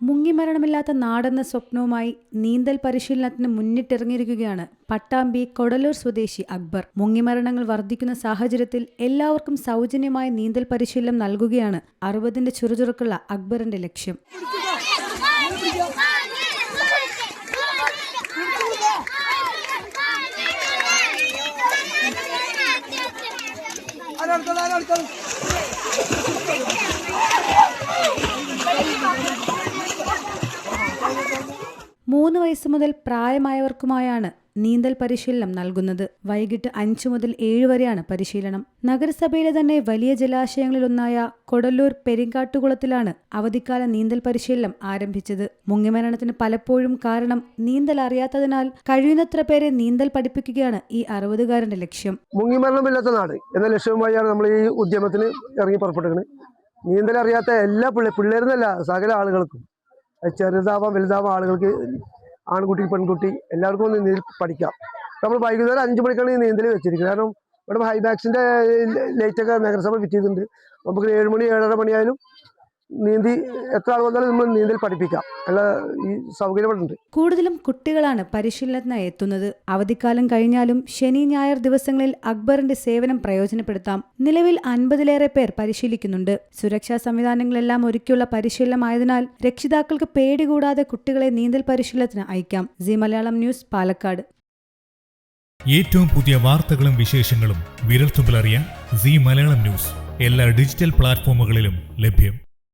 മുങ്ങിമരണമില്ലാത്ത നാടെന്ന സ്വപ്നവുമായി നീന്തൽ പരിശീലനത്തിന് മുന്നിട്ടിറങ്ങിയിരിക്കുകയാണ് പട്ടാമ്പി കൊടലൂർ സ്വദേശി അക്ബർ. മുങ്ങിമരണങ്ങൾ വർദ്ധിക്കുന്ന സാഹചര്യത്തിൽ എല്ലാവർക്കും സൗജന്യമായ നീന്തൽ പരിശീലനം നൽകുകയാണ് 60ന്റെ ചുറുചുറുക്കുള്ള അക്ബറിന്റെ ലക്ഷ്യം. മൂന്ന് വയസ്സ് മുതൽ പ്രായമായവർക്കുമായാണ് നീന്തൽ പരിശീലനം നൽകുന്നത്. വൈകിട്ട് 5 മുതൽ 7 വരെയാണ് പരിശീലനം. നഗരസഭയിലെ തന്നെ വലിയ ജലാശയങ്ങളിലൊന്നായ കൊടലൂർ പെരിങ്കാട്ടുകുളത്തിലാണ് അവധിക്കാല നീന്തൽ പരിശീലനം ആരംഭിച്ചത്. മുങ്ങിമരണത്തിന് പലപ്പോഴും കാരണം നീന്തൽ അറിയാത്തതിനാൽ കഴിയുന്നത്ര പേരെ നീന്തൽ പഠിപ്പിക്കുകയാണ് ഈ 60കാരന്റെ ലക്ഷ്യം. മുങ്ങിമരണമില്ലാത്ത നാട് എന്ന ലക്ഷ്യവുമായാണ് നമ്മൾ ഈ ഉദ്യമത്തിന് ഇറങ്ങി പുറപ്പെട്ടത്. നീന്തൽ അറിയാത്ത എല്ലാ പിള്ളേരെന്നല്ല സകല ആളുകൾക്കും, ചെറുതാവാം വലുതാവാം ആളുകൾക്ക്, ആൺകുട്ടി പെൺകുട്ടി എല്ലാവർക്കും ഒന്ന് നീന്തൽ പഠിക്കാം. നമ്മൾ വൈകുന്നേരം 5 മണിക്കാണ് ഈ നീന്തൽ വെച്ചിരിക്കുന്നത്. കാരണം ഇവിടെ ഹൈബാക്സിന്റെ ലൈറ്റൊക്കെ നഗരസഭ ഫിറ്റ് ചെയ്തിട്ടുണ്ട്. നമുക്ക് 7 മണി 7:30 മണിയായാലും നീന്തി എത്ര ആൾ വന്നാലും നമ്മൾ നീന്തൽ പഠിപ്പിക്കാം. എല്ലാ ഈ സൗകര്യങ്ങളുണ്ട്. കൂടുതലും കുട്ടികളാണ് പരിശീലനത്തിനായി എത്തുന്നത്. അവധിക്കാലം കഴിഞ്ഞാലും ശനി ഞായർ ദിവസങ്ങളിൽ അക്ബറിന്റെ സേവനം പ്രയോജനപ്പെടുത്താം. നിലവിൽ 50ലേറെ പേർ പരിശീലിക്കുന്നുണ്ട്. സുരക്ഷാ സംവിധാനങ്ങളെല്ലാം ഒരുക്കിയുള്ള പരിശീലനമായതിനാൽ രക്ഷിതാക്കൾക്ക് പേടി കൂടാതെ കുട്ടികളെ നീന്തൽ പരിശീലനത്തിന് അയക്കാം. Zee Malayalam news, Palakkad. ഏറ്റവും പുതിയ വാർത്തകളും വിശേഷങ്ങളും വിരൽത്തുമ്പിലറിയാൻ സീ മലയാളം ന്യൂസ് എല്ലാ ഡിജിറ്റൽ പ്ലാറ്റ്ഫോമുകളിലും ലഭ്യം.